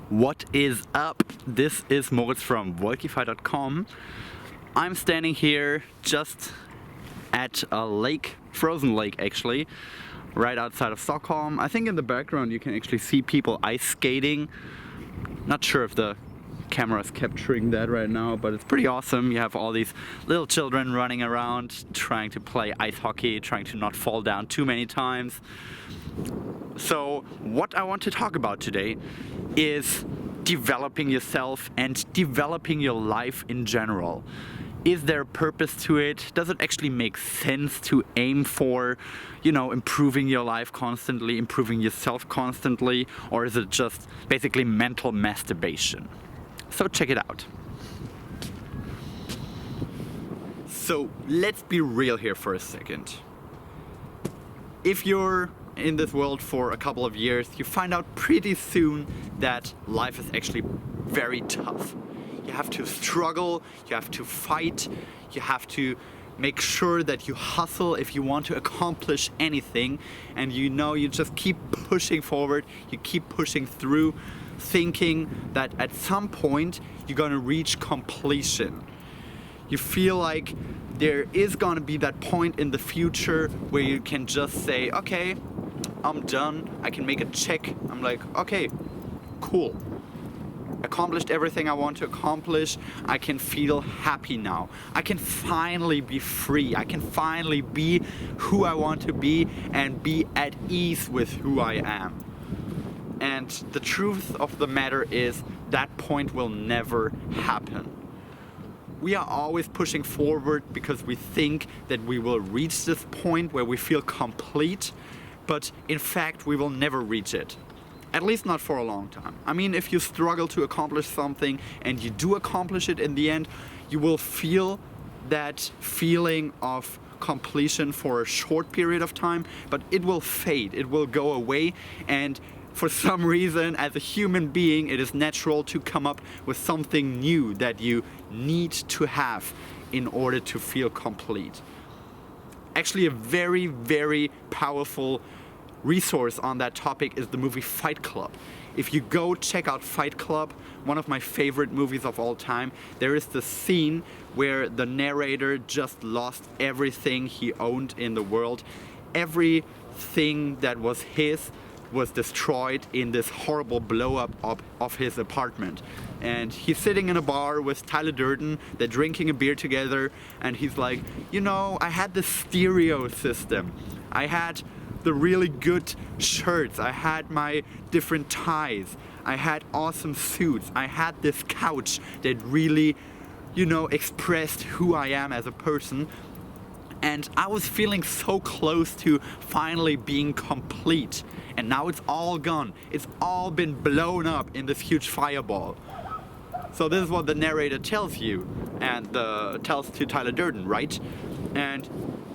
What is up? This is Moritz from Wolkify.com. I'm standing here just at a lake, frozen lake actually, right outside of Stockholm. I think in the background you can actually see people ice skating. Not sure if the camera's capturing that right now, but it's pretty awesome. You have all these little children running around trying to play ice hockey, trying to not fall down too many times. So what I want to talk about today is developing yourself and developing your life in general. Is there a purpose to it? Does it actually make sense to aim for, improving your life constantly, improving yourself constantly, or is it just basically mental masturbation? So check it out. So let's be real here for a second. If you're in this world for a couple of years, you find out pretty soon that life is actually very tough. You have to struggle, you have to fight, you have to make sure that you hustle if you want to accomplish anything, and you just keep pushing forward, you keep pushing through, thinking that at some point you're gonna reach completion. You feel like there is gonna be that point in the future where you can just say, okay, I'm done, I can make a check. I'm like, okay, cool. Accomplished everything I want to accomplish. I can feel happy now. I can finally be free. I can finally be who I want to be and be at ease with who I am. And the truth of the matter is that point will never happen. We are always pushing forward because we think that we will reach this point where we feel complete, but in fact we will never reach it. At least not for a long time. I mean, if you struggle to accomplish something and you do accomplish it in the end, you will feel that feeling of completion for a short period of time, but it will fade, it will go away, and for some reason, as a human being, it is natural to come up with something new that you need to have in order to feel complete. Actually, a very, very powerful resource on that topic is the movie Fight Club. If you go check out Fight Club, one of my favorite movies of all time, there is the scene where the narrator just lost everything he owned in the world. Everything that was his was destroyed in this horrible blow up of his apartment. And he's sitting in a bar with Tyler Durden, they're drinking a beer together, and he's like, I had this stereo system. I had the really good shirts, I had my different ties, I had awesome suits, I had this couch that really, expressed who I am as a person. And I was feeling so close to finally being complete. And now it's all gone. It's all been blown up in this huge fireball. So this is what the narrator tells you and tells to Tyler Durden, right? And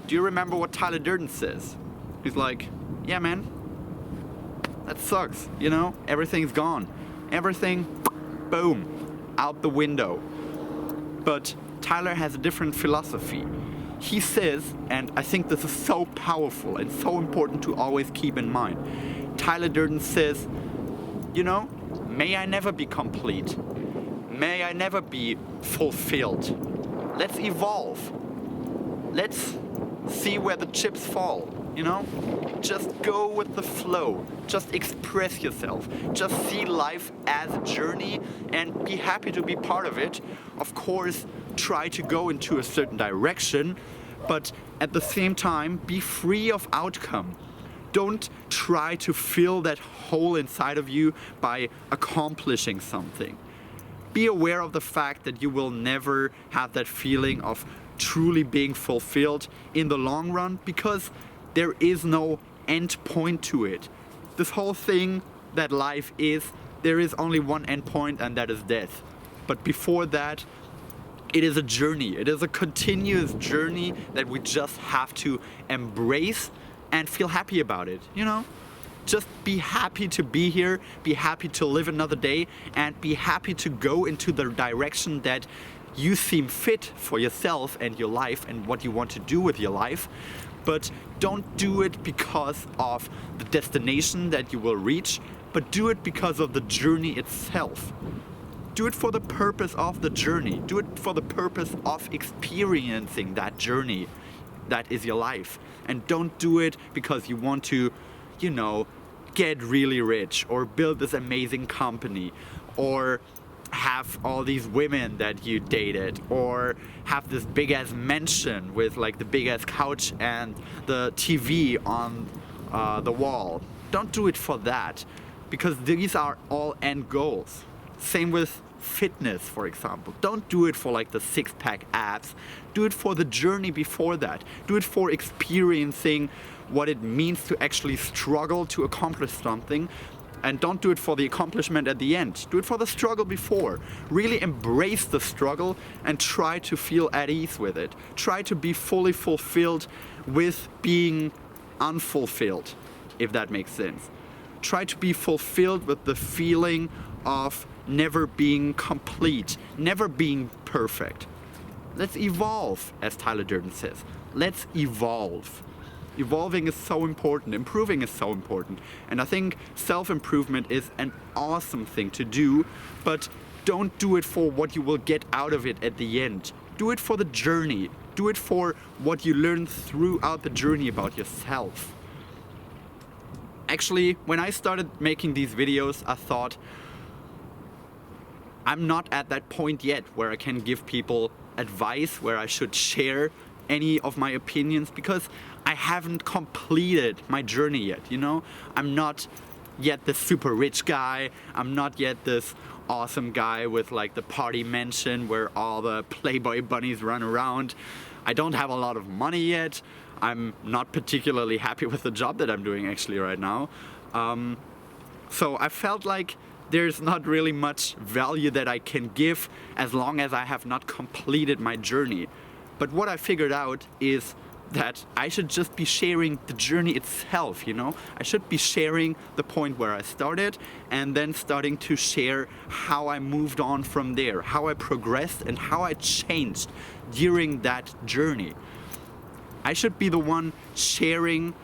do you remember what Tyler Durden says? He's like, yeah man, that sucks, everything's gone. Everything, boom, out the window. But Tyler has a different philosophy. He says, and I think this is so powerful and so important to always keep in mind. Tyler Durden says, may I never be complete. May I never be fulfilled. Let's evolve. Let's see where the chips fall, Just go with the flow. Just express yourself. Just see life as a journey and be happy to be part of it. Of course, try to go into a certain direction, but at the same time, be free of outcome. Don't try to fill that hole inside of you by accomplishing something. Be aware of the fact that you will never have that feeling of truly being fulfilled in the long run, because there is no end point to it. This whole thing that life is, there is only one end point, and that is death. But before that, it is a journey. It is a continuous journey that we just have to embrace and feel happy about it, Just be happy to be here, be happy to live another day, and be happy to go into the direction that you seem fit for yourself and your life and what you want to do with your life. But don't do it because of the destination that you will reach. but do it because of the journey itself. Do it for the purpose of the journey. Do it for the purpose of experiencing that journey that is your life. And don't do it because you want to, you know, get really rich or build this amazing company or have all these women that you dated or have this big ass mansion with like the big ass couch and the TV on the wall. Don't do it for that, because these are all end goals. Same with fitness, for example. Don't do it for like the six-pack abs. Do it for the journey before that. Do it for experiencing what it means to actually struggle to accomplish something. And don't do it for the accomplishment at the end. Do it for the struggle before. Really embrace the struggle and try to feel at ease with it. Try to be fully fulfilled with being unfulfilled, if that makes sense. Try to be fulfilled with the feeling of never being complete, never being perfect. Let's evolve, as Tyler Durden says. Let's evolve. Evolving is so important, improving is so important, and I think self-improvement is an awesome thing to do, but don't do it for what you will get out of it at the end. Do it for the journey. Do it for what you learn throughout the journey about yourself. Actually, when I started making these videos, I thought, I'm not at that point yet where I can give people advice, where I should share any of my opinions, because I haven't completed my journey yet, you know? I'm not yet the super rich guy. I'm not yet this awesome guy with like the party mansion where all the Playboy bunnies run around. I don't have a lot of money yet. I'm not particularly happy with the job that I'm doing actually right now. So I felt like there's not really much value that I can give as long as I have not completed my journey. But what I figured out is that I should just be sharing the journey itself, you know? I should be sharing the point where I started and then starting to share how I moved on from there, how I progressed and how I changed during that journey. I should be the one sharing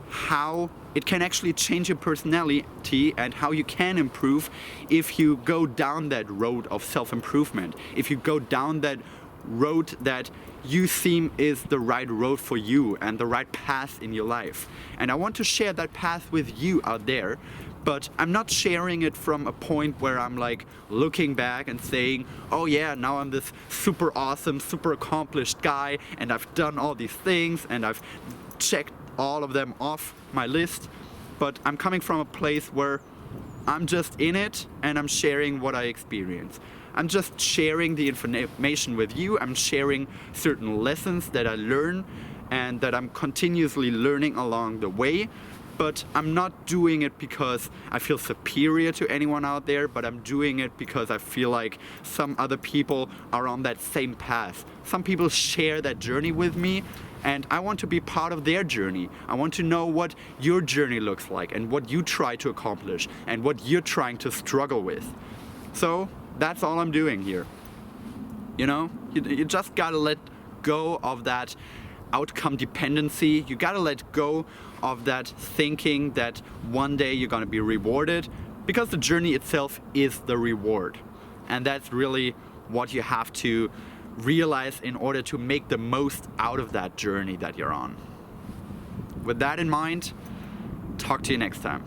how it can actually change your personality and how you can improve if you go down that road of self-improvement, if you go down that road that you seem is the right road for you and the right path in your life. And I want to share that path with you out there, but I'm not sharing it from a point where I'm like looking back and saying, oh yeah, now I'm this super awesome, super accomplished guy and I've done all these things and I've checked all of them off my list. But I'm coming from a place where I'm just in it and I'm sharing what I experience. I'm just sharing the information with you. I'm sharing certain lessons that I learn and that I'm continuously learning along the way. But I'm not doing it because I feel superior to anyone out there, but I'm doing it because I feel like some other people are on that same path. Some people share that journey with me, and I want to be part of their journey. I want to know what your journey looks like and what you try to accomplish and what you're trying to struggle with. So that's all I'm doing here. You know, you just gotta let go of that outcome dependency. You gotta let go of that thinking that one day you're gonna be rewarded, because the journey itself is the reward. And that's really what you have to realize in order to make the most out of that journey that you're on. With that in mind, talk to you next time.